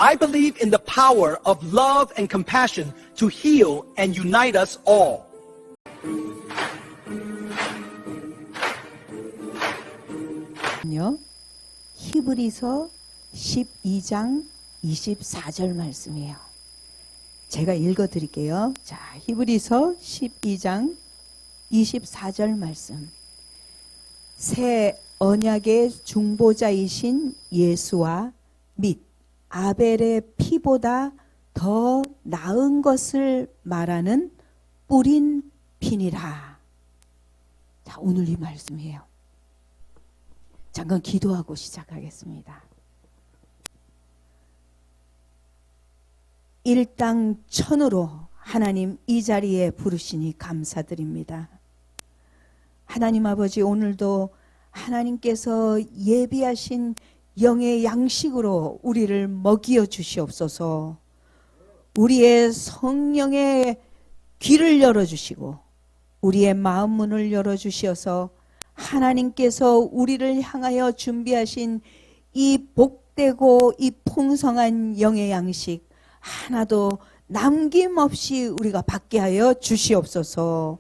I believe in the power of love and compassion to heal and unite us all. 히브리서 12장 24절 말씀이에요. 제가 읽어 드릴게요. 자, 히브리서 12장 24절 말씀. 새 언약의 중보자이신 예수와 및 아벨의 피보다 더 나은 것을 말하는 뿌린 피니라. 자, 오늘 이 말씀이에요. 잠깐 기도하고 시작하겠습니다. 일당천으로 하나님 이 자리에 부르시니 감사드립니다. 하나님 아버지, 오늘도 하나님께서 예비하신 영의 양식으로 우리를 먹여 주시옵소서. 우리의 성령의 귀를 열어주시고 우리의 마음 문을 열어주시어서 하나님께서 우리를 향하여 준비하신 이 복되고 이 풍성한 영의 양식 하나도 남김없이 우리가 받게 하여 주시옵소서.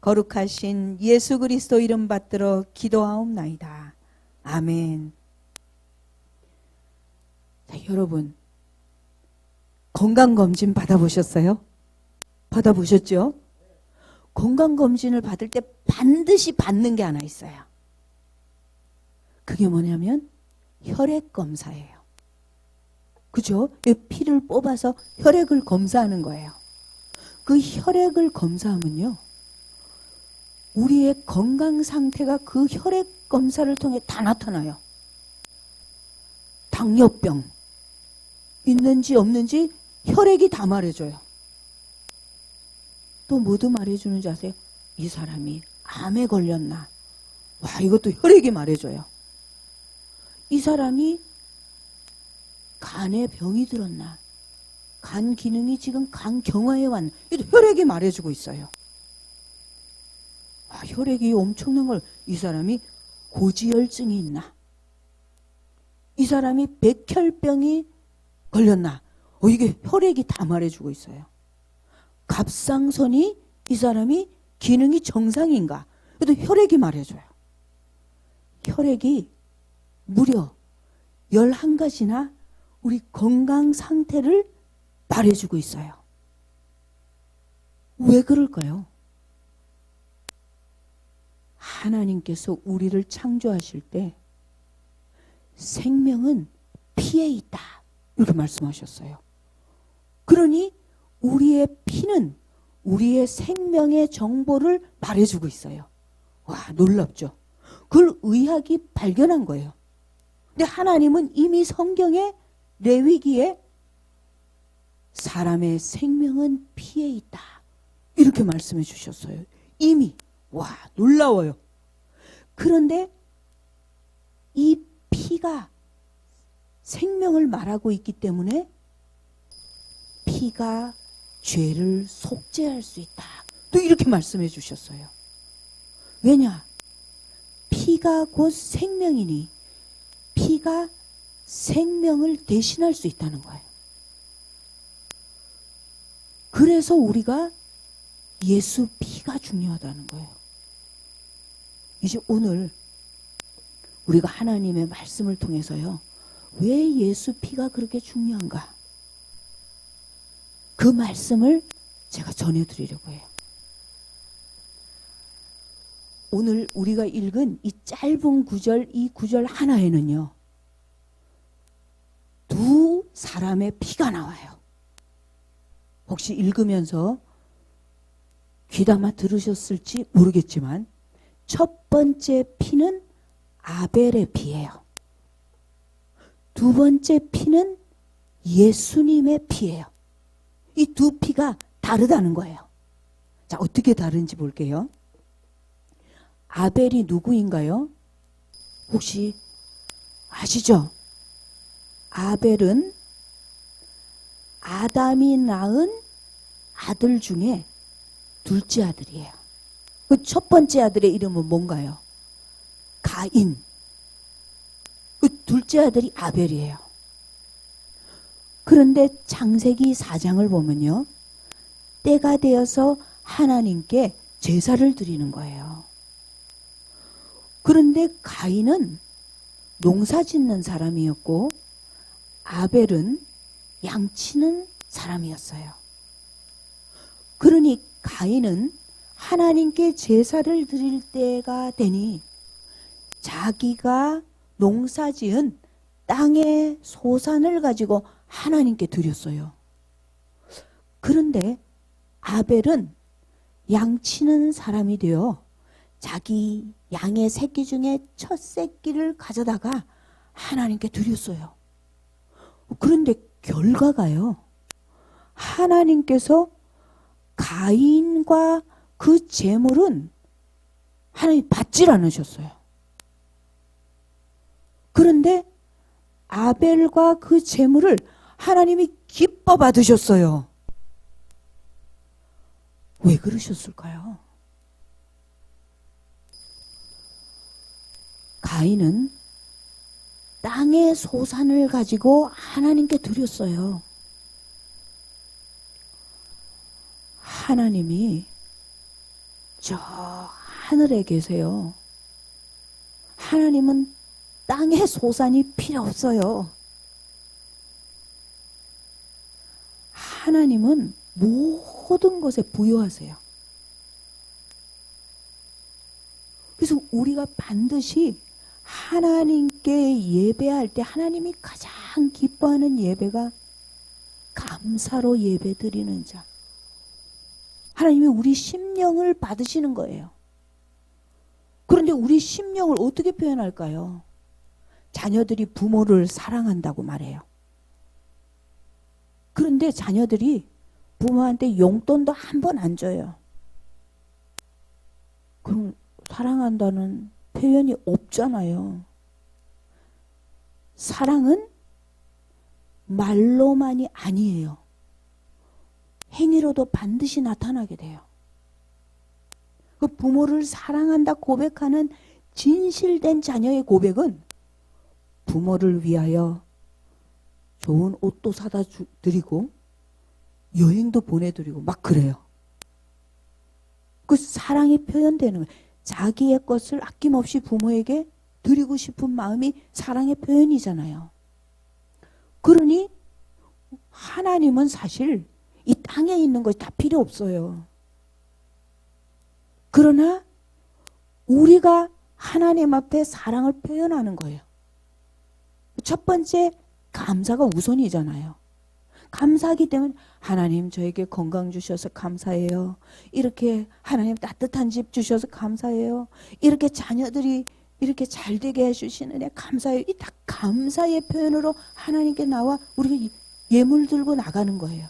거룩하신 예수 그리스도 이름 받들어 기도하옵나이다. 아멘. 자, 여러분, 건강검진 받아보셨어요? 받아보셨죠? 건강검진을 받을 때 반드시 받는 게 하나 있어요. 그게 뭐냐면 혈액검사예요. 그죠? 피를 뽑아서 혈액을 검사하는 거예요. 그 혈액을 검사하면요, 우리의 건강 상태가 그 혈액 검사를 통해 다 나타나요. 당뇨병 있는지 없는지 혈액이 다 말해줘요. 또 뭐도 말해주는지 아세요? 이 사람이 암에 걸렸나? 와, 이것도 혈액이 말해줘요. 이 사람이 간에 병이 들었나? 간 기능이 지금 간 경화에 왔나? 이것도 혈액이 말해주고 있어요. 와, 혈액이 엄청난 걸. 이 사람이 고지혈증이 있나? 이 사람이 백혈병이 걸렸나? 이게 혈액이 다 말해주고 있어요. 갑상선이 이 사람이 기능이 정상인가? 그래도 혈액이 말해줘요. 혈액이 무려 11가지나 우리 건강 상태를 말해주고 있어요. 왜 그럴까요? 하나님께서 우리를 창조하실 때 생명은 피에 있다, 이렇게 말씀하셨어요. 그러니 우리의 피는 우리의 생명의 정보를 말해주고 있어요. 와, 놀랍죠? 그걸 의학이 발견한 거예요. 근데 하나님은 이미 성경에 레위기에 사람의 생명은 피에 있다, 이렇게 말씀해 주셨어요. 이미. 와, 놀라워요. 그런데 이 피가 생명을 말하고 있기 때문에 피가 죄를 속죄할 수 있다, 또 이렇게 말씀해 주셨어요. 왜냐? 피가 곧 생명이니 피가 생명을 대신할 수 있다는 거예요. 그래서 우리가 예수 피가 중요하다는 거예요. 이제 오늘 우리가 하나님의 말씀을 통해서요, 왜 예수 피가 그렇게 중요한가? 그 말씀을 제가 전해드리려고 해요. 오늘 우리가 읽은 이 짧은 구절, 이 구절 하나에는요, 두 사람의 피가 나와요. 혹시 읽으면서 귀담아 들으셨을지 모르겠지만 첫 번째 피는 아벨의 피예요. 두 번째 피는 예수님의 피예요. 이 두 피가 다르다는 거예요. 자, 어떻게 다른지 볼게요. 아벨이 누구인가요? 혹시 아시죠? 아벨은 아담이 낳은 아들 중에 둘째 아들이에요. 그 첫 번째 아들의 이름은 뭔가요? 가인. 그 둘째 아들이 아벨이에요. 그런데 창세기 4장을 보면요, 때가 되어서 하나님께 제사를 드리는 거예요. 그런데 가인은 농사 짓는 사람이었고 아벨은 양치는 사람이었어요. 그러니 가인은 하나님께 제사를 드릴 때가 되니 자기가 농사 지은 땅의 소산을 가지고 하나님께 드렸어요. 그런데 아벨은 양치는 사람이 되어 자기 양의 새끼 중에 첫 새끼를 가져다가 하나님께 드렸어요. 그런데 결과가요, 하나님께서 가인과 그 제물은 하나님 받질 않으셨어요. 그런데 아벨과 그 제물을 하나님이 기뻐 받으셨어요. 왜 그러셨을까요? 가인은 땅의 소산을 가지고 하나님께 드렸어요. 하나님이 저 하늘에 계세요. 하나님은 땅의 소산이 필요 없어요. 하나님은 모든 것에 부여하세요. 그래서 우리가 반드시 하나님께 예배할 때 하나님이 가장 기뻐하는 예배가 감사로 예배 드리는 자. 하나님이 우리 심령을 받으시는 거예요. 그런데 우리 심령을 어떻게 표현할까요? 자녀들이 부모를 사랑한다고 말해요. 그런데 자녀들이 부모한테 용돈도 한 번 안 줘요. 그럼 사랑한다는 표현이 없잖아요. 사랑은 말로만이 아니에요. 행위로도 반드시 나타나게 돼요. 그 부모를 사랑한다 고백하는 진실된 자녀의 고백은 부모를 위하여 좋은 옷도 사다 드리고 여행도 보내드리고 막 그래요. 그 사랑이 표현되는 거예요. 자기의 것을 아낌없이 부모에게 드리고 싶은 마음이 사랑의 표현이잖아요. 그러니 하나님은 사실 이 땅에 있는 것이 다 필요 없어요. 그러나 우리가 하나님 앞에 사랑을 표현하는 거예요. 첫 번째, 감사가 우선이잖아요. 감사하기 때문에 하나님 저에게 건강 주셔서 감사해요. 이렇게 하나님 따뜻한 집 주셔서 감사해요. 이렇게 자녀들이 이렇게 잘 되게 해주시느냐 감사해요. 이 다 감사의 표현으로 하나님께 나와 우리가 예물 들고 나가는 거예요.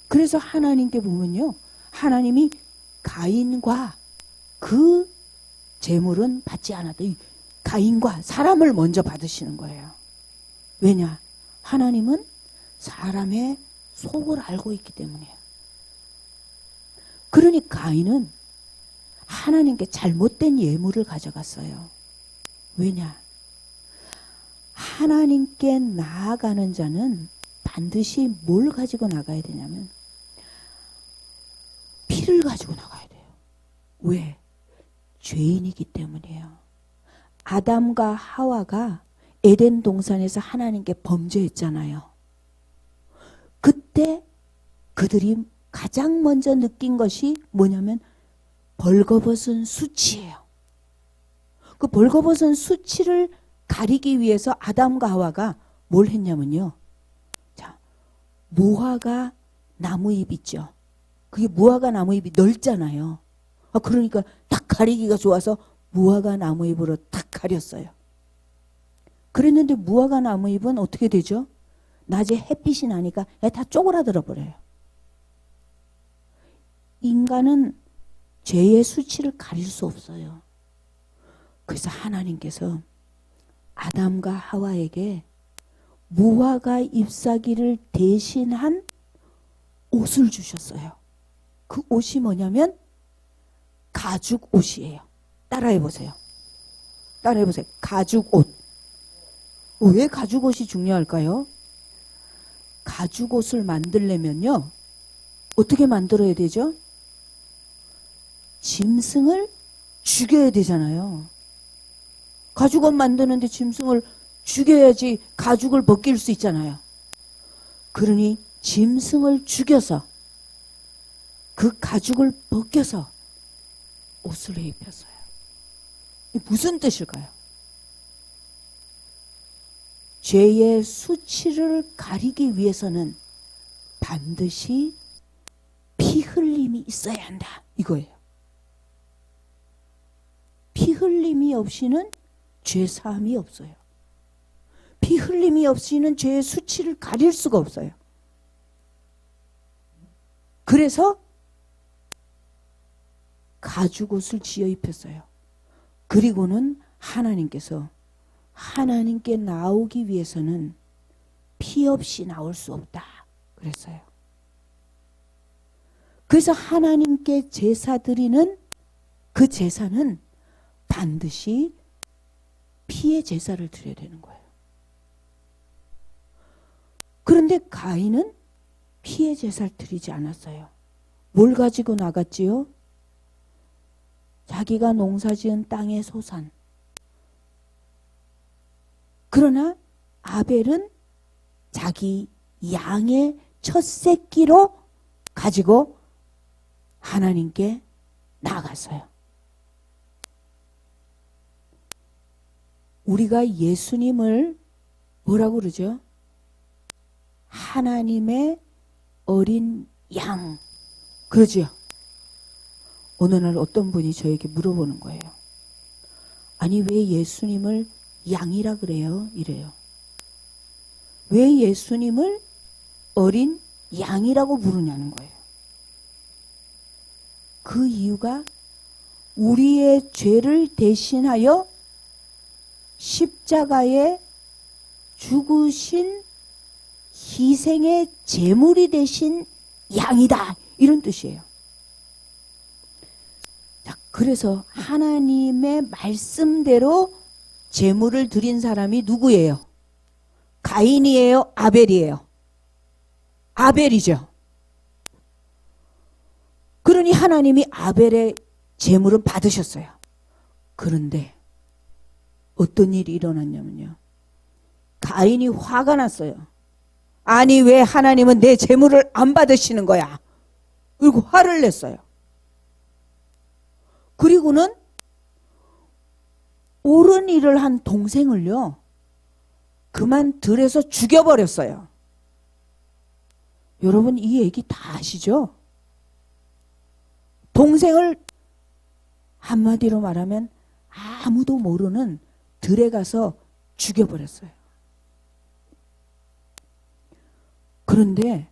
그래서 하나님께 보면요, 하나님이 가인과 그 제물은 받지 않았다. 가인과 사람을 먼저 받으시는 거예요. 왜냐? 하나님은 사람의 속을 알고 있기 때문이에요. 그러니 가인은 하나님께 잘못된 예물을 가져갔어요. 왜냐? 하나님께 나아가는 자는 반드시 뭘 가지고 나가야 되냐면 피를 가지고 나가야 돼요. 왜? 죄인이기 때문이에요. 아담과 하와가 에덴 동산에서 하나님께 범죄했잖아요. 그때 그들이 가장 먼저 느낀 것이 뭐냐면 벌거벗은 수치예요. 그 벌거벗은 수치를 가리기 위해서 아담과 하와가 뭘 했냐면요. 자, 무화과 나무잎 있죠. 그게 무화과 나무잎이 넓잖아요. 그러니까 딱 가리기가 좋아서 무화과 나무잎으로 딱 가렸어요. 그랬는데 무화과 나무잎은 어떻게 되죠? 낮에 햇빛이 나니까 다 쪼그라들어 버려요. 인간은 죄의 수치를 가릴 수 없어요. 그래서 하나님께서 아담과 하와에게 무화과 잎사귀를 대신한 옷을 주셨어요. 그 옷이 뭐냐면 가죽 옷이에요. 따라해 보세요. 따라해 보세요. 가죽 옷. 왜 가죽 옷이 중요할까요? 가죽옷을 만들려면요, 어떻게 만들어야 되죠? 짐승을 죽여야 되잖아요. 가죽옷 만드는데 짐승을 죽여야지 가죽을 벗길 수 있잖아요. 그러니 짐승을 죽여서 그 가죽을 벗겨서 옷을 입혔어요. 무슨 뜻일까요? 죄의 수치를 가리기 위해서는 반드시 피 흘림이 있어야 한다, 이거예요. 피 흘림이 없이는 죄 사함이 없어요. 피 흘림이 없이는 죄의 수치를 가릴 수가 없어요. 그래서 가죽옷을 지어 입혔어요. 그리고는 하나님께 나오기 위해서는 피 없이 나올 수 없다 그랬어요. 그래서 하나님께 제사 드리는 그 제사는 반드시 피의 제사를 드려야 되는 거예요. 그런데 가인은 피의 제사를 드리지 않았어요. 뭘 가지고 나갔지요? 자기가 농사지은 땅의 소산. 그러나 아벨은 자기 양의 첫 새끼로 가지고 하나님께 나아갔어요. 우리가 예수님을 뭐라고 그러죠? 하나님의 어린 양 그러죠. 어느 날 어떤 분이 저에게 물어보는 거예요. 아니, 왜 예수님을 양이라 그래요? 이래요. 왜 예수님을 어린 양이라고 부르냐는 거예요. 그 이유가 우리의 죄를 대신하여 십자가에 죽으신 희생의 제물이 되신 양이다, 이런 뜻이에요. 자, 그래서 하나님의 말씀대로 제물을 드린 사람이 누구예요? 가인이에요? 아벨이에요? 아벨이죠. 그러니 하나님이 아벨의 제물은 받으셨어요. 그런데 어떤 일이 일어났냐면요, 가인이 화가 났어요. 아니, 왜 하나님은 내 제물을 안 받으시는 거야? 그리고 화를 냈어요. 그리고는 옳은 일을 한 동생을요, 그만 들에서 죽여버렸어요. 여러분, 이 얘기 다 아시죠? 동생을 한마디로 말하면 아무도 모르는 들에 가서 죽여버렸어요. 그런데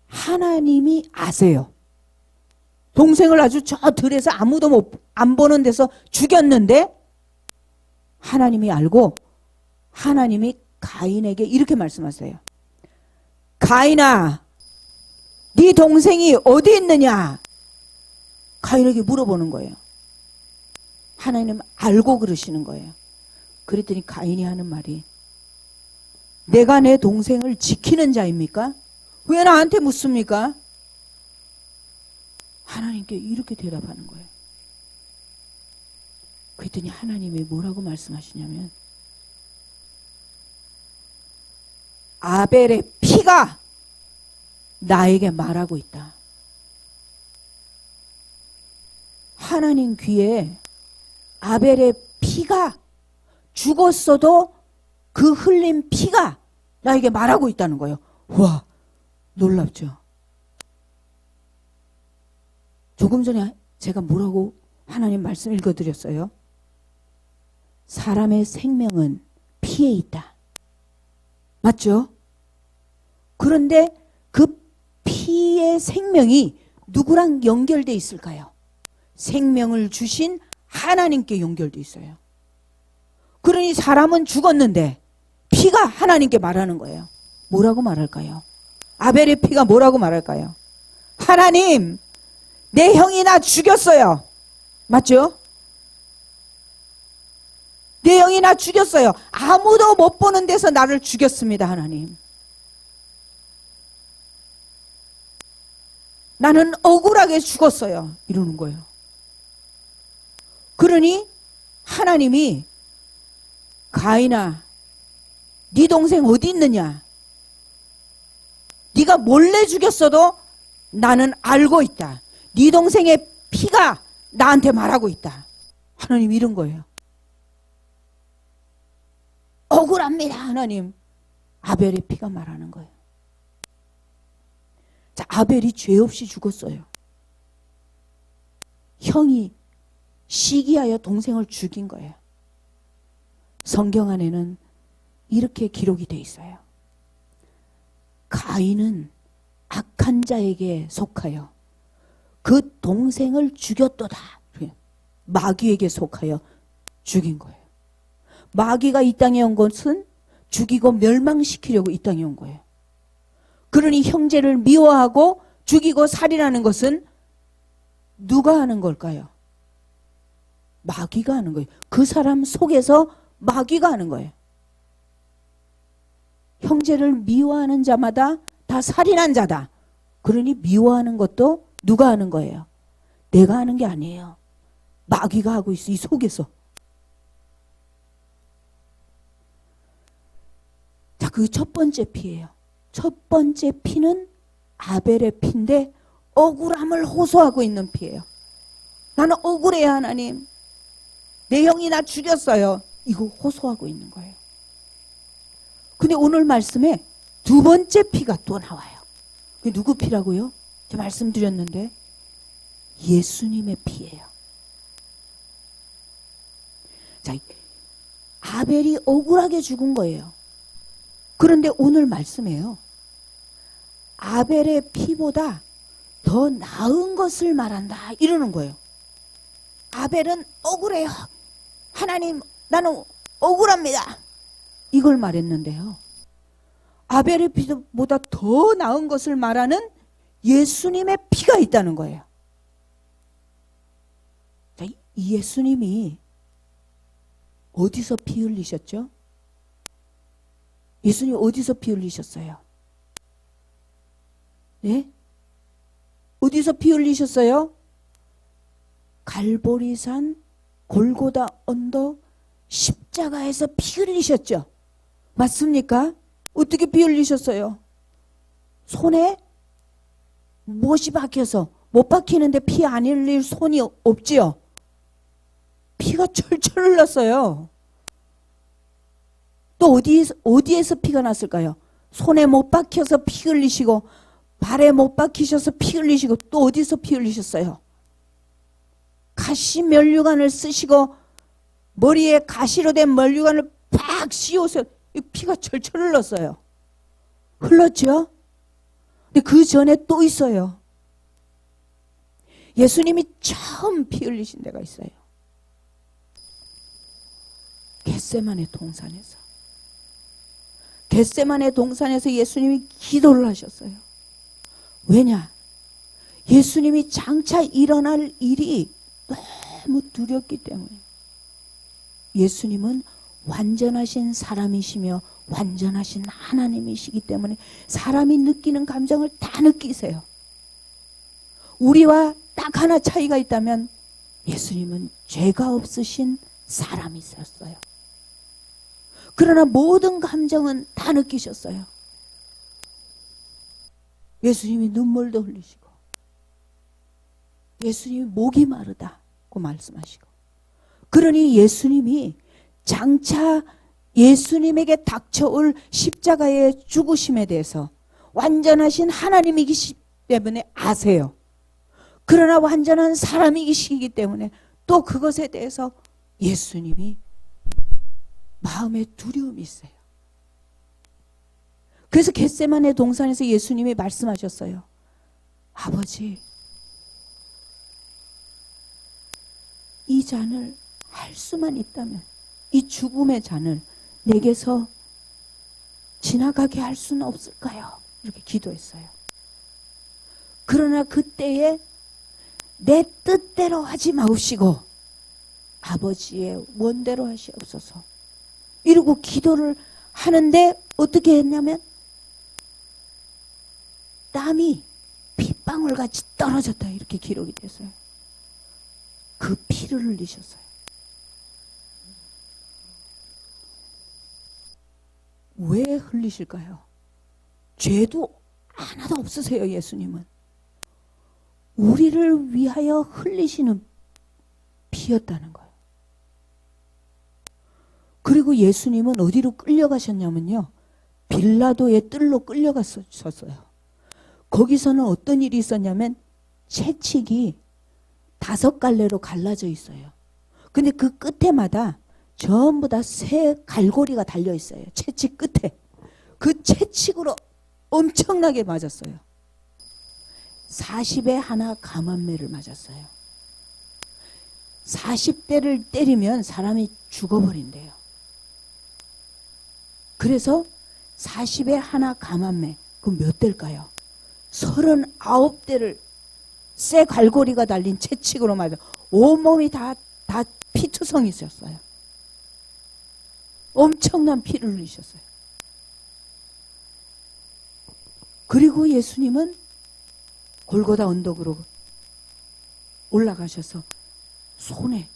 하나님이 아세요. 동생을 아주 저 들에서 아무도 안 보는 데서 죽였는데 하나님이 알고 하나님이 가인에게 이렇게 말씀하세요. 가인아, 네 동생이 어디 있느냐? 가인에게 물어보는 거예요. 하나님 알고 그러시는 거예요. 그랬더니 가인이 하는 말이, 내가 내 동생을 지키는 자입니까? 왜 나한테 묻습니까? 하나님께 이렇게 대답하는 거예요. 그랬더니 하나님이 뭐라고 말씀하시냐면, 아벨의 피가 나에게 말하고 있다. 하나님 귀에 아벨의 피가, 죽었어도 그 흘린 피가 나에게 말하고 있다는 거예요. 와, 놀랍죠? 조금 전에 제가 뭐라고 하나님 말씀 읽어드렸어요? 사람의 생명은 피에 있다. 맞죠? 그런데 그 피의 생명이 누구랑 연결돼 있을까요? 생명을 주신 하나님께 연결돼 있어요. 그러니 사람은 죽었는데 피가 하나님께 말하는 거예요. 뭐라고 말할까요? 아벨의 피가 뭐라고 말할까요? 하나님, 내 형이 나 죽였어요. 맞죠? 내 형이 나 죽였어요. 아무도 못 보는 데서 나를 죽였습니다, 하나님. 나는 억울하게 죽었어요. 이러는 거예요. 그러니 하나님이 가인아, 네 동생 어디 있느냐? 네가 몰래 죽였어도 나는 알고 있다. 네 동생의 피가 나한테 말하고 있다. 하나님 이런 거예요. 억울합니다. 하나님. 아벨의 피가 말하는 거예요. 자, 아벨이 죄 없이 죽었어요. 형이 시기하여 동생을 죽인 거예요. 성경 안에는 이렇게 기록이 돼 있어요. 가인은 악한 자에게 속하여 그 동생을 죽였도다. 마귀에게 속하여 죽인 거예요. 마귀가 이 땅에 온 것은 죽이고 멸망시키려고 이 땅에 온 거예요. 그러니 형제를 미워하고 죽이고 살인하는 것은 누가 하는 걸까요? 마귀가 하는 거예요. 그 사람 속에서 마귀가 하는 거예요. 형제를 미워하는 자마다 다 살인한 자다. 그러니 미워하는 것도 누가 하는 거예요? 내가 하는 게 아니에요. 마귀가 하고 있어, 이 속에서. 자, 그 첫 번째 피예요. 첫 번째 피는 아벨의 피인데 억울함을 호소하고 있는 피예요. 나는 억울해요, 하나님. 내 형이 나 죽였어요. 이거 호소하고 있는 거예요. 근데 오늘 말씀에 두 번째 피가 또 나와요. 그게 누구 피라고요? 제가 말씀드렸는데 예수님의 피예요. 자, 아벨이 억울하게 죽은 거예요. 그런데 오늘 말씀에요. 아벨의 피보다 더 나은 것을 말한다. 이러는 거예요. 아벨은 억울해요. 하나님, 나는 억울합니다. 이걸 말했는데요. 아벨의 피보다 더 나은 것을 말하는 예수님의 피가 있다는 거예요. 자, 이 예수님이 어디서 피 흘리셨죠? 예수님 어디서 피 흘리셨어요? 네? 어디서 피 흘리셨어요? 갈보리산 골고다 언덕 십자가에서 피 흘리셨죠? 맞습니까? 어떻게 피 흘리셨어요? 손에 못이 박혀서 못 박히는데 피 안 흘릴 손이 없지요? 피가 철철 흘렀어요. 또 어디에서 피가 났을까요? 손에 못 박혀서 피 흘리시고 발에 못 박히셔서 피 흘리시고 또 어디서 피 흘리셨어요? 가시 면류관을 쓰시고 머리에 가시로 된 면류관을 팍 씌워서 피가 철철 흘렀어요. 흘렀죠? 근데 그 전에 또 있어요. 예수님이 처음 피 흘리신 데가 있어요. 겟세마네 동산에서. 겟세마네 동산에서 예수님이 기도를 하셨어요. 왜냐? 예수님이 장차 일어날 일이 너무 두렵기 때문에. 예수님은 완전하신 사람이시며 완전하신 하나님이시기 때문에 사람이 느끼는 감정을 다 느끼세요. 우리와 딱 하나 차이가 있다면 예수님은 죄가 없으신 사람이셨어요. 그러나 모든 감정은 다 느끼셨어요. 예수님이 눈물도 흘리시고 예수님이 목이 마르다고 말씀하시고, 그러니 예수님이 장차 예수님에게 닥쳐올 십자가의 죽으심에 대해서 완전하신 하나님이시기 때문에 아세요. 그러나 완전한 사람이시기 때문에 또 그것에 대해서 예수님이 마음에 두려움이 있어요. 그래서 겟세마네 동산에서 예수님이 말씀하셨어요. 아버지, 이 잔을 할 수만 있다면 이 죽음의 잔을 내게서 지나가게 할 수는 없을까요? 이렇게 기도했어요. 그러나 그때에 내 뜻대로 하지 마옵시고 아버지의 원대로 하시옵소서 이러고 기도를 하는데 어떻게 했냐면 땀이 핏방울이 물방울같이 떨어졌다 이렇게 기록이 됐어요. 그 피를 흘리셨어요. 왜 흘리실까요? 죄도 하나도 없으세요. 예수님은 우리를 위하여 흘리시는 피였다는 거예요. 그리고 예수님은 어디로 끌려가셨냐면요, 빌라도의 뜰로 끌려갔었어요. 거기서는 어떤 일이 있었냐면 채찍이 5갈래로 갈라져 있어요. 근데 그 끝에마다 전부 다 새 갈고리가 달려 있어요. 채찍 끝에. 그 채찍으로 엄청나게 맞았어요. 40에 하나 감한매를 맞았어요. 40대를 때리면 사람이 죽어버린대요. 그래서 40에 하나 감한매, 그럼 몇 대일까요? 39대를 새 갈고리가 달린 채찍으로 맞아 온몸이 다 피투성이 있었어요. 엄청난 피를 흘리셨어요. 그리고 예수님은 골고다 언덕으로 올라가셔서 손에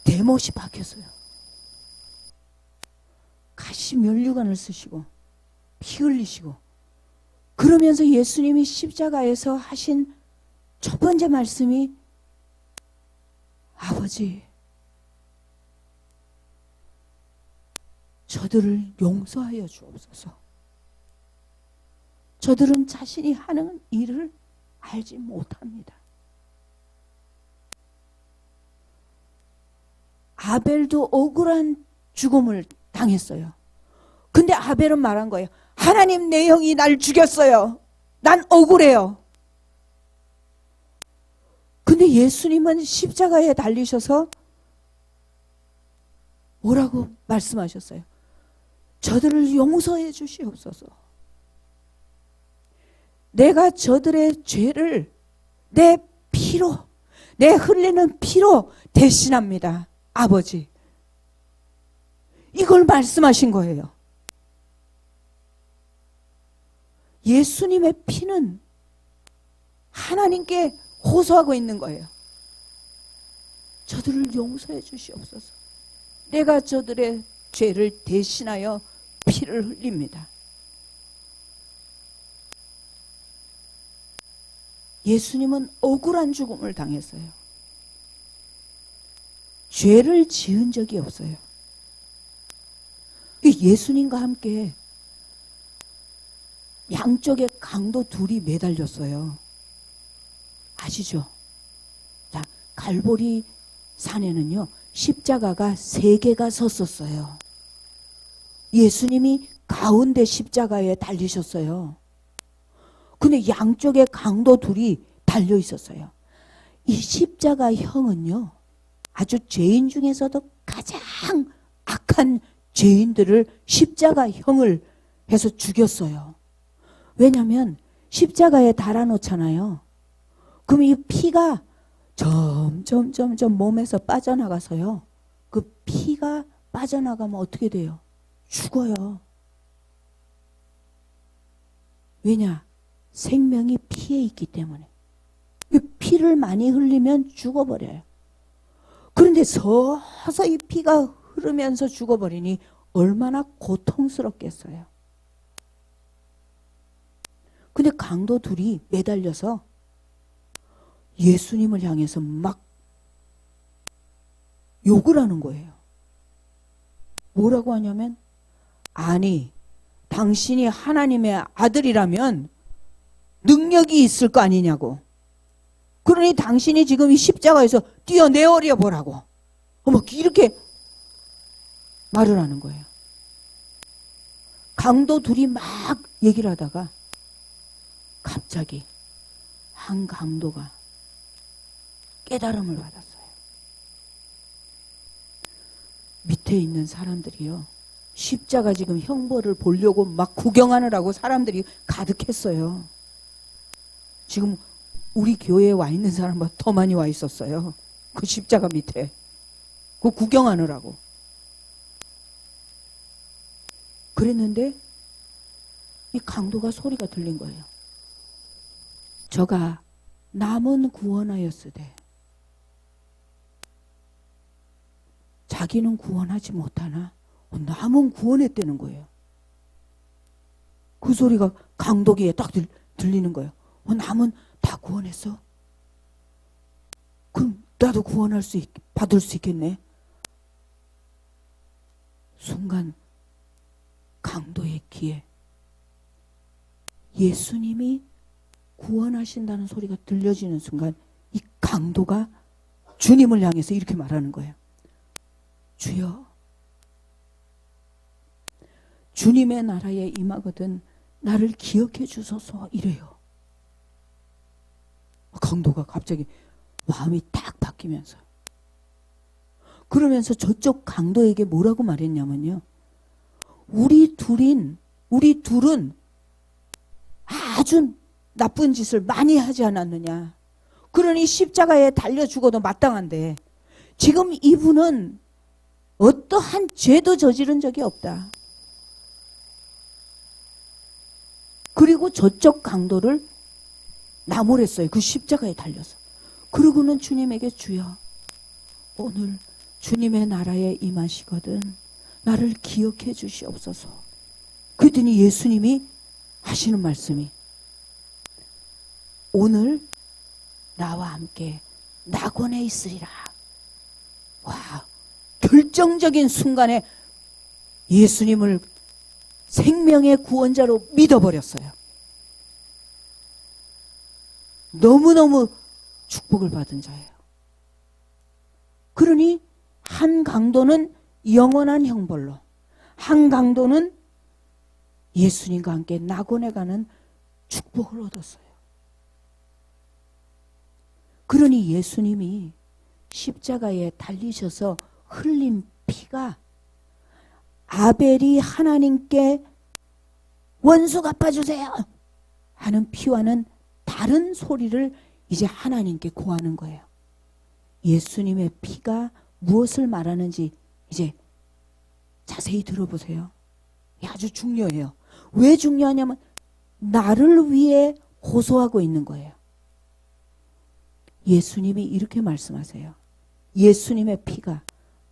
대못이 박혔어요. 가시 면류관을 쓰시고 피 흘리시고, 그러면서 예수님이 십자가에서 하신 첫 번째 말씀이 아버지, 저들을 용서하여 주옵소서. 저들은 자신이 하는 일을 알지 못합니다. 아벨도 억울한 죽음을 당했어요. 근데 아벨은 말한 거예요. 하나님, 내 형이 날 죽였어요. 난 억울해요. 근데 예수님은 십자가에 달리셔서 뭐라고 말씀하셨어요? 저들을 용서해 주시옵소서. 내가 저들의 죄를 내 피로, 내 흘리는 피로 대신합니다. 아버지. 이걸 말씀하신 거예요. 예수님의 피는 하나님께 호소하고 있는 거예요. 저들을 용서해 주시옵소서. 내가 저들의 죄를 대신하여 피를 흘립니다. 예수님은 억울한 죽음을 당했어요. 죄를 지은 적이 없어요. 예수님과 함께 양쪽에 강도 둘이 매달렸어요. 아시죠? 자, 갈보리 산에는요, 십자가가 3개가 섰었어요. 예수님이 가운데 십자가에 달리셨어요. 근데 양쪽에 강도 둘이 달려 있었어요. 이 십자가형은요, 아주 죄인 중에서도 가장 악한 죄인들을 십자가형을 해서 죽였어요. 왜냐하면 십자가에 달아놓잖아요. 그럼 이 피가 점점 몸에서 빠져나가서요, 그 피가 빠져나가면 어떻게 돼요? 죽어요. 왜냐? 생명이 피에 있기 때문에. 피를 많이 흘리면 죽어버려요. 그런데 서서히 피가 흐르면서 죽어버리니 얼마나 고통스럽겠어요. 근데 강도 둘이 매달려서 예수님을 향해서 막 욕을 하는 거예요. 뭐라고 하냐면, 아니, 당신이 하나님의 아들이라면 능력이 있을 거 아니냐고. 그러니 당신이 지금 이 십자가에서 뛰어내어려 보라고. 막 이렇게 말을 하는 거예요. 강도 둘이 막 얘기를 하다가 갑자기 한 강도가 깨달음을 받았어요. 밑에 있는 사람들이요, 십자가 지금 형벌을 보려고 막 구경하느라고 사람들이 가득했어요. 지금 우리 교회에 와 있는 사람보다 더 많이 와 있었어요. 그 십자가 밑에. 그 구경하느라고. 그랬는데 이 강도가 소리가 들린 거예요. 저가 남은 구원하였으되 자기는 구원하지 못하나 남은 구원했다는 거예요. 그 소리가 강도기에 딱 들리는 거예요. 남은 다 구원했어? 그럼 나도 받을 수 있겠네. 순간 강도의 귀에 예수님이 구원하신다는 소리가 들려지는 순간 이 강도가 주님을 향해서 이렇게 말하는 거예요. 주여, 주님의 나라에 임하거든 나를 기억해 주소서 이래요. 강도가 갑자기 마음이 딱 바뀌면서 그러면서 저쪽 강도에게 뭐라고 말했냐면요. 우리 둘은 아주 나쁜 짓을 많이 하지 않았느냐. 그러니 십자가에 달려 죽어도 마땅한데 지금 이분은 어떠한 죄도 저지른 적이 없다. 그리고 저쪽 강도를 나무랬어요. 그 십자가에 달려서. 그러고는 주님에게 주여, 오늘 주님의 나라에 임하시거든 나를 기억해 주시옵소서. 그랬더니 예수님이 하시는 말씀이 오늘 나와 함께 낙원에 있으리라. 와, 결정적인 순간에 예수님을 생명의 구원자로 믿어버렸어요. 너무너무 축복을 받은 자예요. 그러니 한 강도는 영원한 형벌로, 한 강도는 예수님과 함께 낙원에 가는 축복을 얻었어요. 그러니 예수님이 십자가에 달리셔서 흘린 피가 아벨이 하나님께 원수 갚아주세요 하는 피와는 다른 소리를 이제 하나님께 구하는 거예요. 예수님의 피가 무엇을 말하는지 이제 자세히 들어보세요. 아주 중요해요. 왜 중요하냐면 나를 위해 호소하고 있는 거예요. 예수님이 이렇게 말씀하세요. 예수님의 피가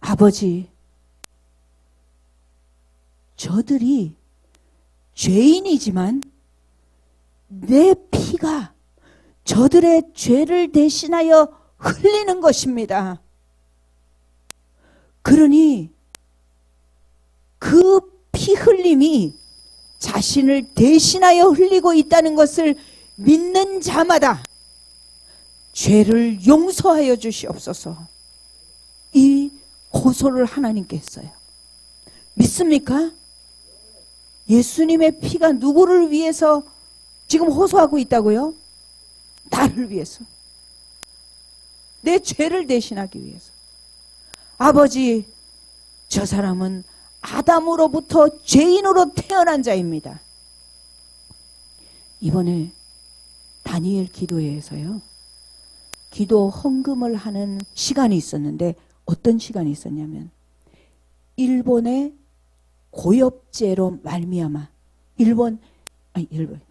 아버지, 저들이 죄인이지만 내 피가 저들의 죄를 대신하여 흘리는 것입니다. 그러니 그 피 흘림이 자신을 대신하여 흘리고 있다는 것을 믿는 자마다 죄를 용서하여 주시옵소서. 이 호소를 하나님께 했어요. 믿습니까? 예수님의 피가 누구를 위해서 지금 호소하고 있다고요? 나를 위해서. 내 죄를 대신하기 위해서. 아버지, 저 사람은 아담으로부터 죄인으로 태어난 자입니다. 이번에 다니엘 기도회에서요, 기도 헌금을 하는 시간이 있었는데 어떤 시간이 있었냐면 일본의 고엽제로 말미암아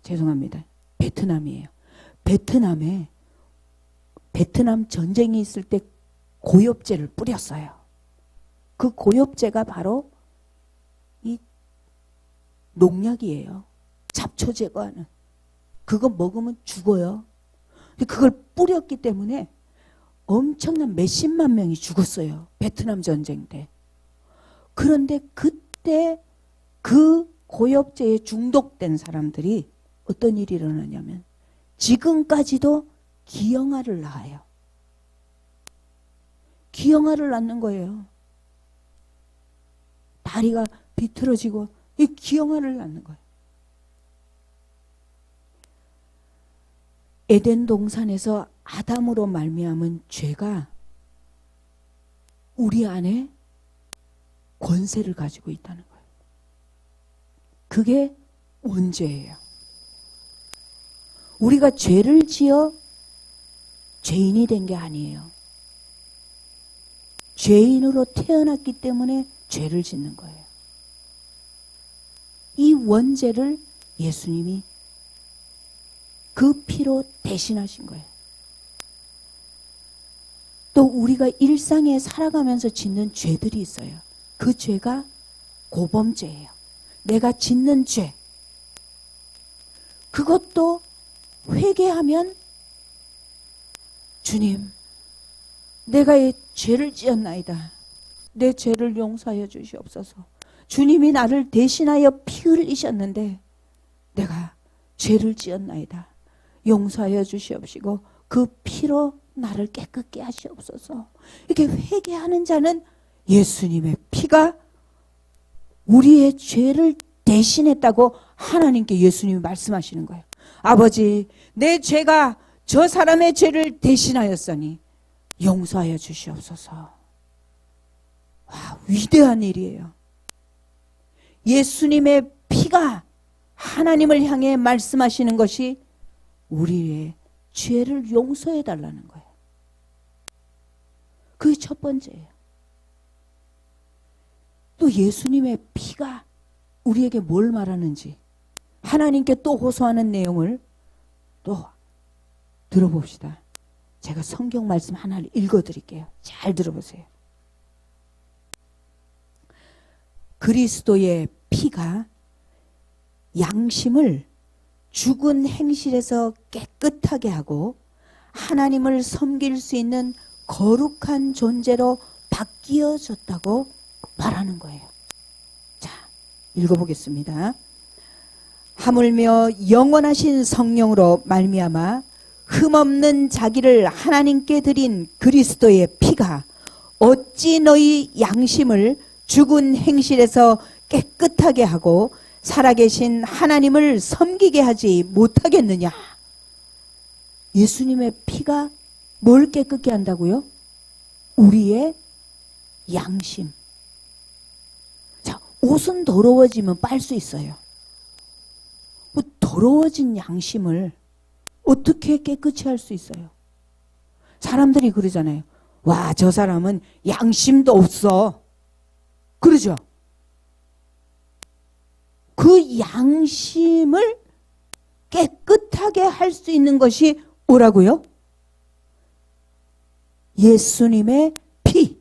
죄송합니다. 베트남이에요. 베트남 전쟁이 있을 때 고엽제를 뿌렸어요. 그 고엽제가 바로 이 농약이에요. 잡초 제거하는. 그거 먹으면 죽어요. 그걸 뿌렸기 때문에 엄청난 몇십만 명이 죽었어요. 베트남 전쟁 때. 그런데 그때 그 고엽제에 중독된 사람들이 어떤 일이 일어나냐면 지금까지도 기형아를 낳아요. 기형아를 낳는 거예요. 다리가 비틀어지고 이 기형아를 낳는 거예요. 에덴 동산에서 아담으로 말미암은 죄가 우리 안에 권세를 가지고 있다는 거예요. 그게 원죄예요. 우리가 죄를 지어 죄인이 된 게 아니에요. 죄인으로 태어났기 때문에 죄를 짓는 거예요. 이 원죄를 예수님이 그 피로 대신하신 거예요. 또 우리가 일상에 살아가면서 짓는 죄들이 있어요. 그 죄가 고범죄예요. 내가 짓는 죄. 그것도 회개하면 주님, 내가 이 죄를 지었나이다. 내 죄를 용서하여 주시옵소서. 주님이 나를 대신하여 피 흘리셨는데 내가 죄를 지었나이다. 용서하여 주시옵시고 그 피로 나를 깨끗게 하시옵소서. 이렇게 회개하는 자는 예수님의 피가 우리의 죄를 대신했다고 하나님께 예수님이 말씀하시는 거예요. 아버지, 내 죄가 저 사람의 죄를 대신하였으니 용서하여 주시옵소서. 와, 위대한 일이에요. 예수님의 피가 하나님을 향해 말씀하시는 것이 우리의 죄를 용서해 달라는 거예요. 그게 첫 번째예요. 또 예수님의 피가 우리에게 뭘 말하는지 하나님께 또 호소하는 내용을 또 들어봅시다. 제가 성경 말씀 하나를 읽어드릴게요. 잘 들어보세요. 그리스도의 피가 양심을 죽은 행실에서 깨끗하게 하고 하나님을 섬길 수 있는 거룩한 존재로 바뀌어졌다고 말하는 거예요. 자, 읽어보겠습니다. 하물며 영원하신 성령으로 말미암아 흠없는 자기를 하나님께 드린 그리스도의 피가 어찌 너희 양심을 죽은 행실에서 깨끗하게 하고 살아계신 하나님을 섬기게 하지 못하겠느냐? 예수님의 피가 뭘 깨끗게 한다고요? 우리의 양심. 자, 옷은 더러워지면 빨 수 있어요. 더러워진 양심을 어떻게 깨끗이 할 수 있어요? 사람들이 그러잖아요. 와, 저 사람은 양심도 없어. 그러죠? 그 양심을 깨끗하게 할 수 있는 것이 뭐라고요? 예수님의 피.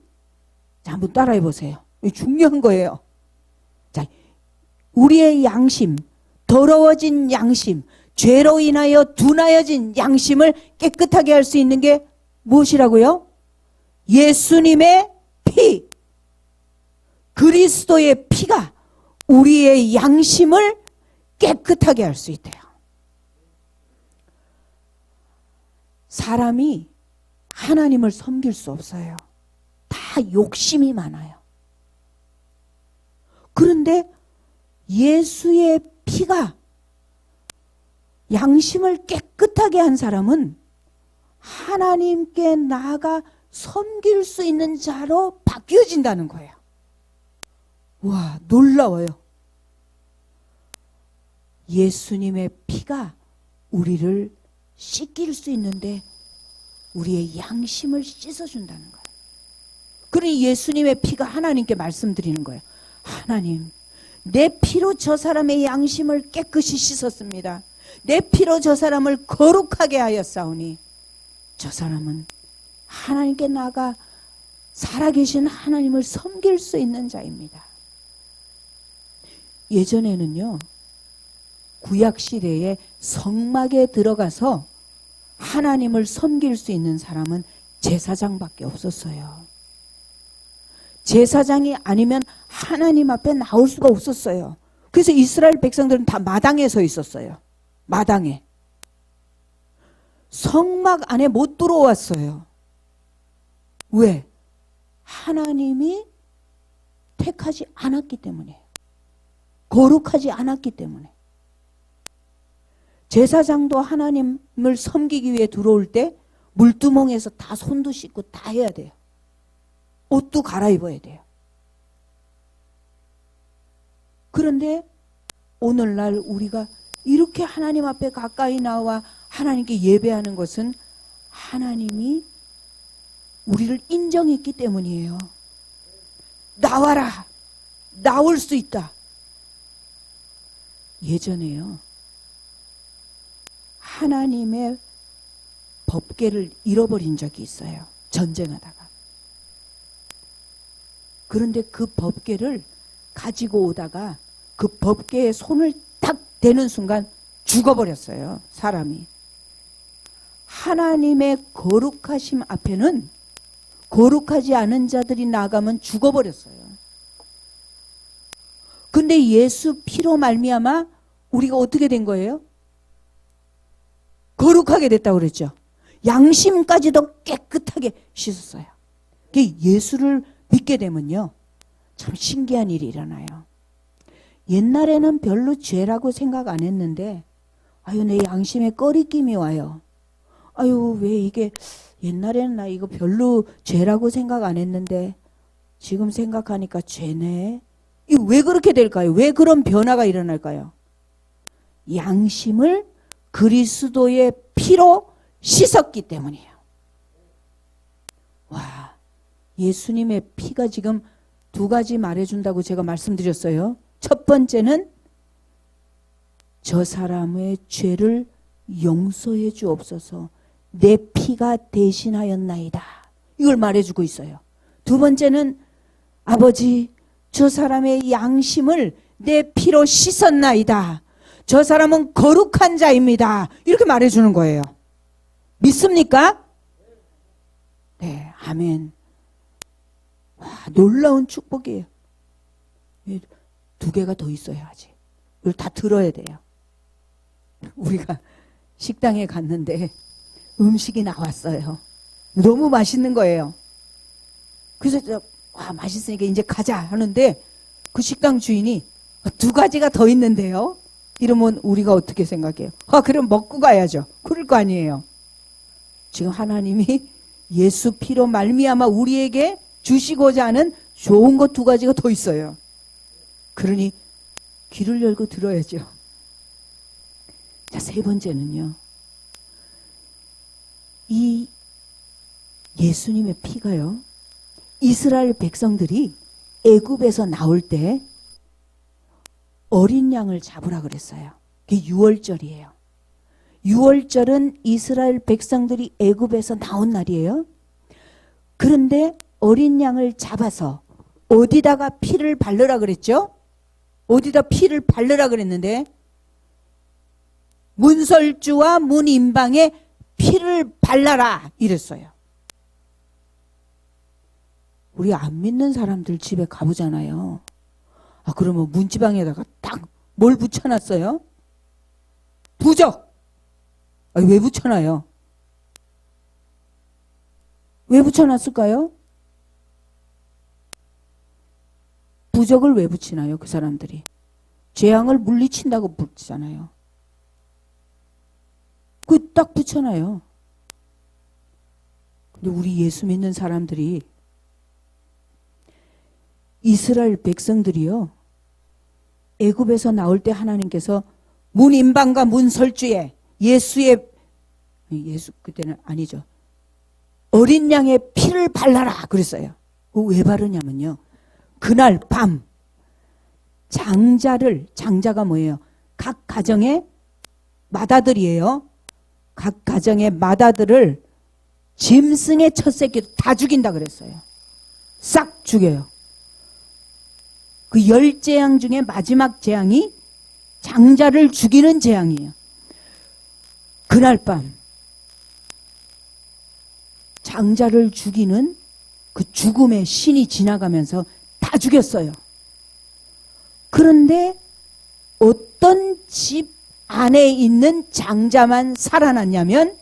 자, 한번 따라해 보세요. 이거 중요한 거예요. 자, 우리의 양심, 더러워진 양심, 죄로 인하여 둔하여진 양심을 깨끗하게 할 수 있는 게 무엇이라고요? 예수님의 피. 그리스도의 피가 우리의 양심을 깨끗하게 할 수 있대요. 사람이 하나님을 섬길 수 없어요. 다 욕심이 많아요. 그런데 예수의 피가 양심을 깨끗하게 한 사람은 하나님께 나아가 섬길 수 있는 자로 바뀌어진다는 거예요. 와, 놀라워요. 예수님의 피가 우리를 씻길 수 있는데 우리의 양심을 씻어준다는 거예요. 그러니 예수님의 피가 하나님께 말씀드리는 거예요. 하나님, 내 피로 저 사람의 양심을 깨끗이 씻었습니다. 내 피로 저 사람을 거룩하게 하였사오니 저 사람은 하나님께 나아가 살아계신 하나님을 섬길 수 있는 자입니다. 예전에는요, 구약시대에 성막에 들어가서 하나님을 섬길 수 있는 사람은 제사장밖에 없었어요. 제사장이 아니면 하나님 앞에 나올 수가 없었어요. 그래서 이스라엘 백성들은 다 마당에 서 있었어요. 마당에. 성막 안에 못 들어왔어요. 왜? 하나님이 택하지 않았기 때문에. 거룩하지 않았기 때문에. 제사장도 하나님을 섬기기 위해 들어올 때 물두멍에서 다 손도 씻고 다 해야 돼요. 옷도 갈아입어야 돼요. 그런데 오늘날 우리가 이렇게 하나님 앞에 가까이 나와 하나님께 예배하는 것은 하나님이 우리를 인정했기 때문이에요. 나와라. 나올 수 있다. 예전에요, 하나님의 법궤를 잃어버린 적이 있어요. 전쟁하다가. 그런데 그 법궤를 가지고 오다가 그 법궤에 손을 딱 대는 순간 죽어버렸어요. 사람이. 하나님의 거룩하심 앞에는 거룩하지 않은 자들이 나가면 죽어버렸어요. 근데 예수 피로 말미암아 우리가 어떻게 된 거예요? 거룩하게 됐다고 그랬죠. 양심까지도 깨끗하게 씻었어요. 예수를 믿게 되면요, 참 신기한 일이 일어나요. 옛날에는 별로 죄라고 생각 안 했는데, 아유, 내 양심에 꺼리낌이 와요. 아유, 왜 이게, 옛날에는 나 이거 별로 죄라고 생각 안 했는데, 지금 생각하니까 죄네. 이거 왜 그렇게 될까요? 왜 그런 변화가 일어날까요? 양심을 그리스도의 피로 씻었기 때문이에요. 와, 예수님의 피가 지금 두 가지 말해준다고 제가 말씀드렸어요. 첫 번째는 저 사람의 죄를 용서해 주옵소서, 내 피가 대신하였나이다. 이걸 말해주고 있어요. 두 번째는 아버지, 저 사람의 양심을 내 피로 씻었나이다. 저 사람은 거룩한 자입니다. 이렇게 말해주는 거예요. 믿습니까? 네, 아멘. 와, 놀라운 축복이에요. 두 개가 더 있어요, 아직. 이걸 다 들어야 돼요. 우리가 식당에 갔는데 음식이 나왔어요. 너무 맛있는 거예요. 그래서 와, 맛있으니까 이제 가자 하는데 그 식당 주인이 두 가지가 더 있는데요. 이러면 우리가 어떻게 생각해요? 그럼 먹고 가야죠. 그럴 거 아니에요. 지금 하나님이 예수 피로 말미암아 우리에게 주시고자 하는 좋은 것 두 가지가 더 있어요. 그러니 귀를 열고 들어야죠. 자, 세 번째는요, 이 예수님의 피가요, 이스라엘 백성들이 애굽에서 나올 때 어린 양을 잡으라 그랬어요. 그게 유월절이에요. 유월절은 이스라엘 백성들이 애굽에서 나온 날이에요. 그런데 어린 양을 잡아서 어디다가 피를 바르라 그랬죠? 어디다 피를 바르라 그랬는데 문설주와 문인방에 피를 발라라 이랬어요. 우리 안 믿는 사람들 집에 가보잖아요. 그러면 문지방에다가 딱 뭘 붙여놨어요? 부적! 왜 붙여놔요? 왜 붙여놨을까요? 부적을 왜 붙이나요? 그 사람들이 재앙을 물리친다고 붙이잖아요. 그 딱 붙여놔요. 근데 우리 예수 믿는 사람들이, 이스라엘 백성들이요, 애굽에서 나올 때 하나님께서 문인방과 문설주에 예수 그때는 아니죠, 어린 양의 피를 발라라 그랬어요. 왜 바르냐면요, 그날 밤 장자가 뭐예요? 각 가정의 맏아들이에요. 각 가정의 맏아들을 짐승의 첫 새끼도 다 죽인다 그랬어요. 싹 죽여요. 그 10재앙 중에 마지막 재앙이 장자를 죽이는 재앙이에요. 그날 밤 장자를 죽이는 그 죽음의 신이 지나가면서 다 죽였어요. 그런데 어떤 집 안에 있는 장자만 살아났냐면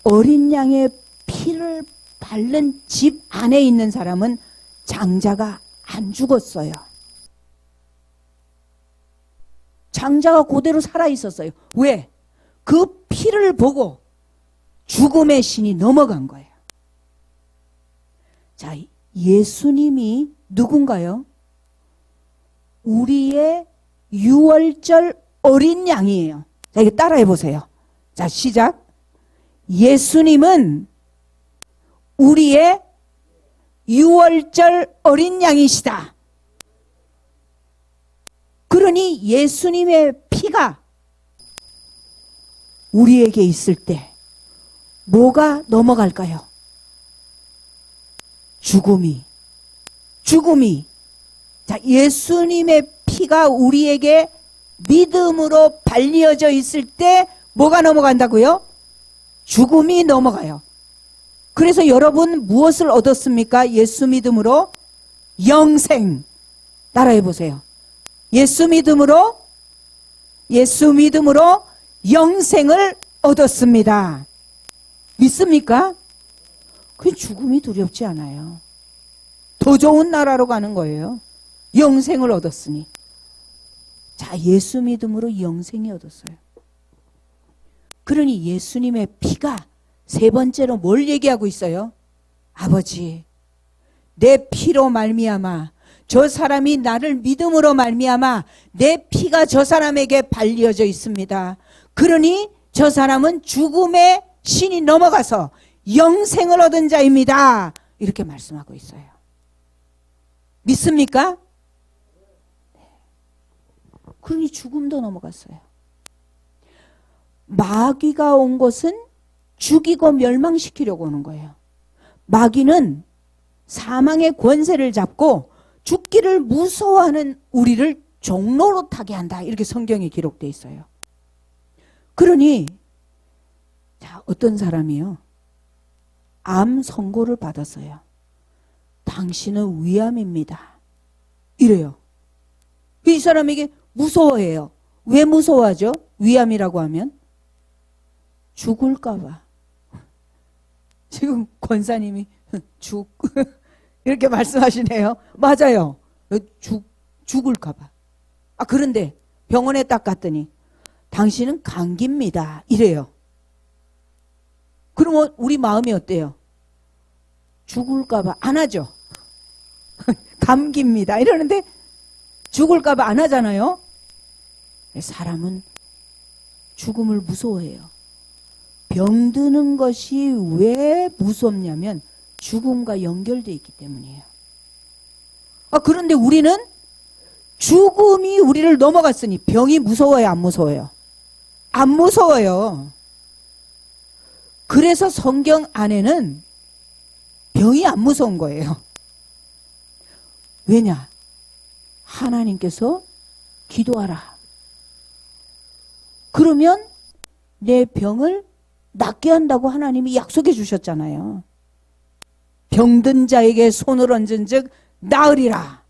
어린 양의 피를 바른 집 안에 있는 사람은 장자가 안 죽었어요. 장자가 그대로 살아 있었어요. 왜? 그 피를 보고 죽음의 신이 넘어간 거예요. 자, 예수님이 누군가요? 우리의 유월절 어린 양이에요. 자, 이거 따라해 보세요. 자, 시작. 예수님은 우리의 유월절 어린 양이시다. 그러니 예수님의 피가 우리에게 있을 때 뭐가 넘어갈까요? 죽음이. 자, 예수님의 피가 우리에게 믿음으로 발리어져 있을 때 뭐가 넘어간다고요? 죽음이 넘어가요. 그래서 여러분 무엇을 얻었습니까? 예수 믿음으로 영생. 따라해 보세요. 예수 믿음으로 영생을 얻었습니다. 믿습니까? 그 죽음이 두렵지 않아요. 더 좋은 나라로 가는 거예요. 영생을 얻었으니. 자, 예수 믿음으로 영생이 얻었어요. 그러니 예수님의 피가 세 번째로 뭘 얘기하고 있어요? 아버지, 내 피로 말미암아 저 사람이 나를 믿음으로 말미암아 내 피가 저 사람에게 발려져 있습니다. 그러니 저 사람은 죽음의 신이 넘어가서 영생을 얻은 자입니다. 이렇게 말씀하고 있어요. 믿습니까? 그러니 죽음도 넘어갔어요. 마귀가 온 것은 죽이고 멸망시키려고 오는 거예요. 마귀는 사망의 권세를 잡고 죽기를 무서워하는 우리를 종로로 타게 한다. 이렇게 성경에 기록되어 있어요. 그러니 자, 어떤 사람이요, 암 선고를 받았어요. 당신은 위암입니다. 이래요. 이 사람에게 무서워해요. 왜 무서워하죠? 위암이라고 하면 죽을까 봐. 지금 권사님이 이렇게 말씀하시네요. 맞아요. 죽을까 봐. 아, 그런데 병원에 딱 갔더니 당신은 감기입니다. 이래요. 그러면 우리 마음이 어때요? 죽을까 봐 안 하죠. 감기입니다. 이러는데 죽을까 봐 안 하잖아요. 사람은 죽음을 무서워해요. 병드는 것이 왜 무섭냐면 죽음과 연결되어 있기 때문이에요. 아, 그런데 우리는 죽음이 우리를 넘어갔으니 병이 무서워요, 안 무서워요? 안 무서워요. 그래서 성경 안에는 병이 안 무서운 거예요. 왜냐? 하나님께서 기도하라. 그러면 내 병을 낫게 한다고 하나님이 약속해 주셨잖아요. 병든 자에게 손을 얹은 즉 나으리라.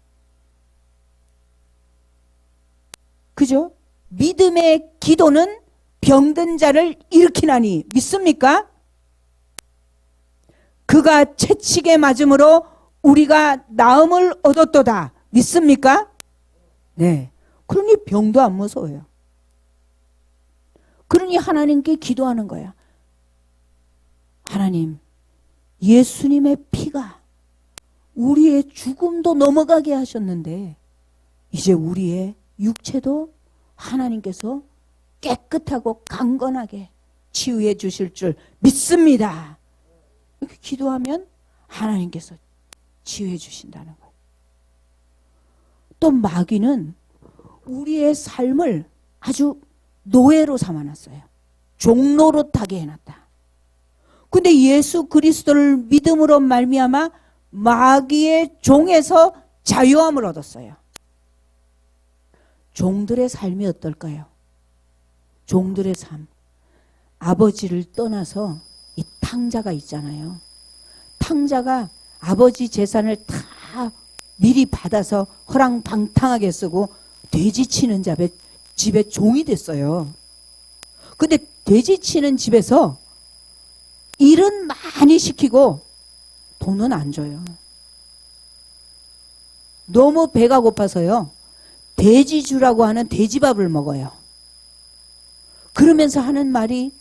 그죠? 믿음의 기도는 병든 자를 일으키나니. 믿습니까? 그가 채찍에 맞음으로 우리가 나음을 얻었도다. 믿습니까? 네. 그러니 병도 안 무서워요. 그러니 하나님께 기도하는 거야. 하나님, 예수님의 피가 우리의 죽음도 넘어가게 하셨는데 이제 우리의 육체도 하나님께서 깨끗하고 강건하게 치유해 주실 줄 믿습니다. 이렇게 기도하면 하나님께서 치유해 주신다는 거예요. 또 마귀는 우리의 삶을 아주 노예로 삼아놨어요. 종로로 타게 해놨다. 근데 예수 그리스도를 믿음으로 말미암아 마귀의 종에서 자유함을 얻었어요. 종들의 삶이 어떨까요? 종들의 삶. 아버지를 떠나서 이 탕자가 있잖아요. 탕자가 아버지 재산을 다 미리 받아서 허랑방탕하게 쓰고 돼지 치는 집에 종이 됐어요. 근데 돼지 치는 집에서 일은 많이 시키고 돈은 안 줘요. 너무 배가 고파서요, 돼지주라고 하는 돼지밥을 먹어요. 그러면서 하는 말이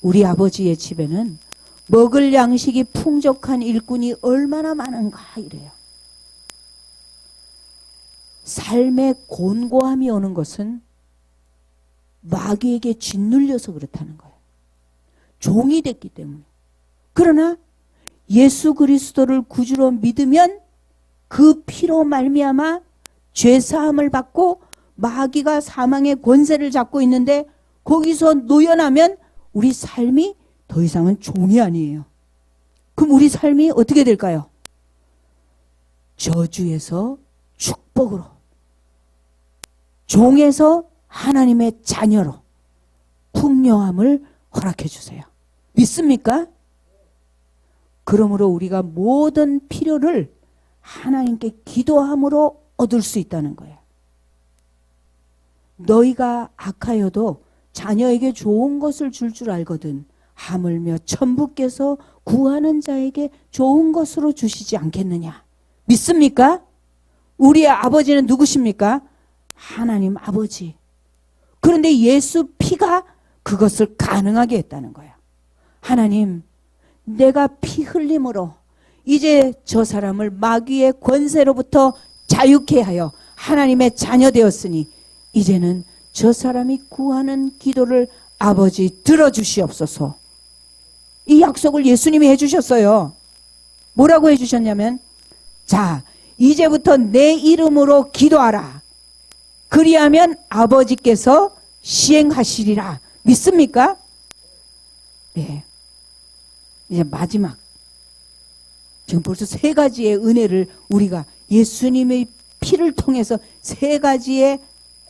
우리 아버지의 집에는 먹을 양식이 풍족한 일꾼이 얼마나 많은가 이래요. 삶의 곤고함이 오는 것은 마귀에게 짓눌려서 그렇다는 거예요. 종이 됐기 때문에. 그러나 예수 그리스도를 구주로 믿으면 그 피로 말미암아 죄사함을 받고 마귀가 사망의 권세를 잡고 있는데 거기서 노연하면 우리 삶이 더 이상은 종이 아니에요. 그럼 우리 삶이 어떻게 될까요? 저주에서 축복으로, 종에서 하나님의 자녀로 풍요함을 허락해 주세요. 믿습니까? 그러므로 우리가 모든 필요를 하나님께 기도함으로 얻을 수 있다는 거예요. 너희가 악하여도 자녀에게 좋은 것을 줄 줄 알거든 하물며 천부께서 구하는 자에게 좋은 것으로 주시지 않겠느냐. 믿습니까? 우리의 아버지는 누구십니까? 하나님 아버지. 그런데 예수 피가 그것을 가능하게 했다는 거예요. 하나님, 내가 피 흘림으로 이제 저 사람을 마귀의 권세로부터 자유케 하여 하나님의 자녀 되었으니 이제는 저 사람이 구하는 기도를 아버지 들어주시옵소서. 이 약속을 예수님이 해주셨어요. 뭐라고 해주셨냐면, 자, 이제부터 내 이름으로 기도하라. 그리하면 아버지께서 시행하시리라. 믿습니까? 네. 이제 마지막. 지금 벌써 3가지의 은혜를 우리가 예수님의 피를 통해서 3가지의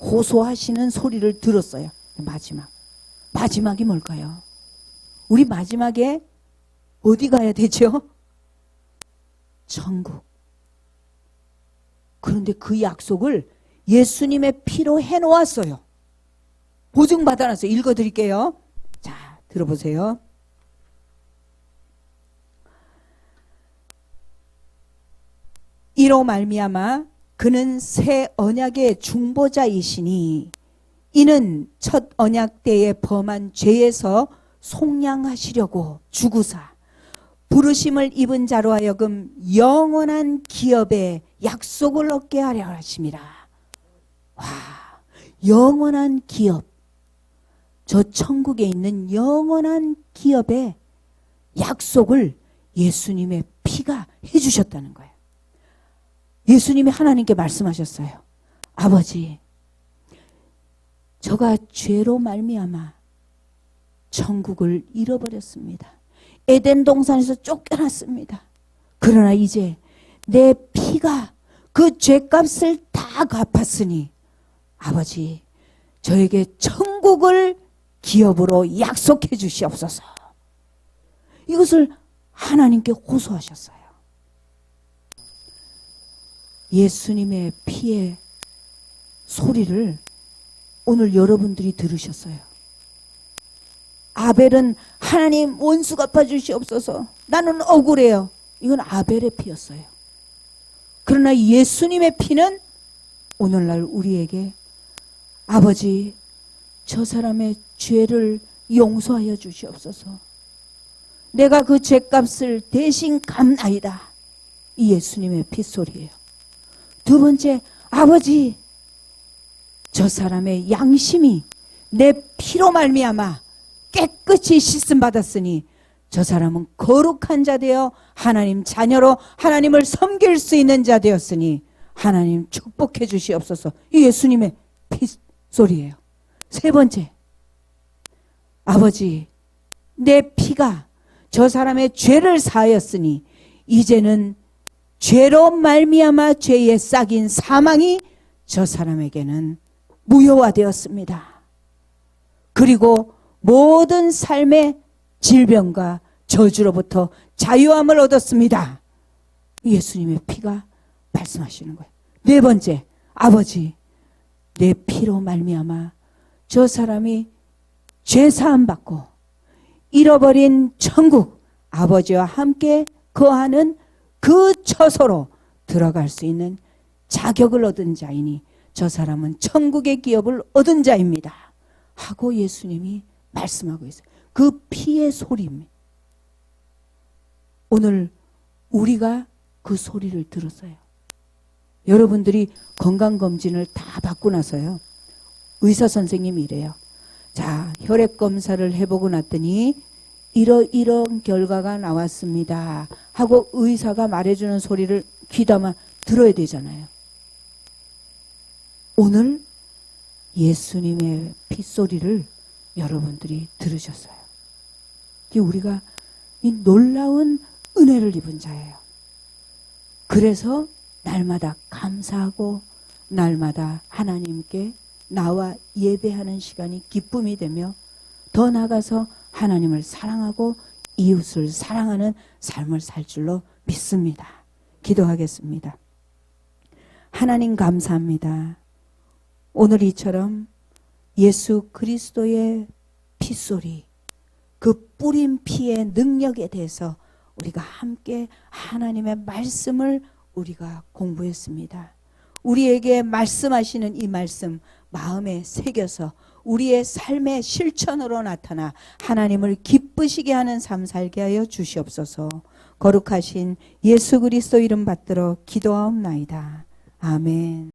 호소하시는 소리를 들었어요. 마지막이 뭘까요? 우리 마지막에 어디 가야 되죠? 천국. 그런데 그 약속을 예수님의 피로 해놓았어요. 보증받아놨어요. 읽어드릴게요. 자, 들어보세요. 이로 말미암아 그는 새 언약의 중보자이시니 이는 첫 언약 때에 범한 죄에서 속량하시려고 죽으사 부르심을 입은 자로 하여금 영원한 기업의 약속을 얻게 하려 하심이라. 와, 영원한 기업. 저 천국에 있는 영원한 기업의 약속을 예수님의 피가 해주셨다는 거예요. 예수님이 하나님께 말씀하셨어요. 아버지, 저가 죄로 말미암아 천국을 잃어버렸습니다. 에덴 동산에서 쫓겨났습니다. 그러나 이제 내 피가 그 죄값을 다 갚았으니 아버지, 저에게 천국을 기업으로 약속해 주시옵소서. 이것을 하나님께 호소하셨어요. 예수님의 피의 소리를 오늘 여러분들이 들으셨어요. 아벨은 하나님 원수 갚아주시옵소서. 나는 억울해요. 이건 아벨의 피였어요. 그러나 예수님의 피는 오늘날 우리에게 아버지, 저 사람의 죄를 용서하여 주시옵소서. 내가 그 죄값을 대신 갚나이다. 이 예수님의 핏소리예요. 두 번째, 아버지, 저 사람의 양심이 내 피로 말미암아 깨끗이 씻음 받았으니 저 사람은 거룩한 자 되어 하나님 자녀로 하나님을 섬길 수 있는 자 되었으니 하나님 축복해 주시옵소서. 이 예수님의 핏소리예요. 세 번째, 아버지, 내 피가 저 사람의 죄를 사하였으니 이제는 죄로 말미암아 죄의 싹인 사망이 저 사람에게는 무효화되었습니다. 그리고 모든 삶의 질병과 저주로부터 자유함을 얻었습니다. 예수님의 피가 말씀하시는 거예요. 네 번째, 아버지, 내 피로 말미암아 저 사람이 죄사함 받고 잃어버린 천국 아버지와 함께 거하는 그 처소로 들어갈 수 있는 자격을 얻은 자이니 저 사람은 천국의 기업을 얻은 자입니다. 하고 예수님이 말씀하고 있어요. 그 피의 소리입니다. 오늘 우리가 그 소리를 들었어요. 여러분들이 건강검진을 다 받고 나서요. 의사 선생님이 이래요. 자, 혈액검사를 해보고 났더니 이런 결과가 나왔습니다. 하고 의사가 말해주는 소리를 귀담아 들어야 되잖아요. 오늘 예수님의 핏소리를 여러분들이 들으셨어요. 우리가 이 놀라운 은혜를 입은 자예요. 그래서 날마다 감사하고 날마다 하나님께 나와 예배하는 시간이 기쁨이 되며 더 나아가서 하나님을 사랑하고 이웃을 사랑하는 삶을 살 줄로 믿습니다. 기도하겠습니다. 하나님 감사합니다. 오늘 이처럼 예수 그리스도의 피소리, 그 뿌린 피의 능력에 대해서 우리가 함께 하나님의 말씀을 우리가 공부했습니다. 우리에게 말씀하시는 이 말씀 마음에 새겨서 우리의 삶의 실천으로 나타나 하나님을 기쁘시게 하는 삶 살게 하여 주시옵소서. 거룩하신 예수 그리스도 이름 받들어 기도하옵나이다. 아멘.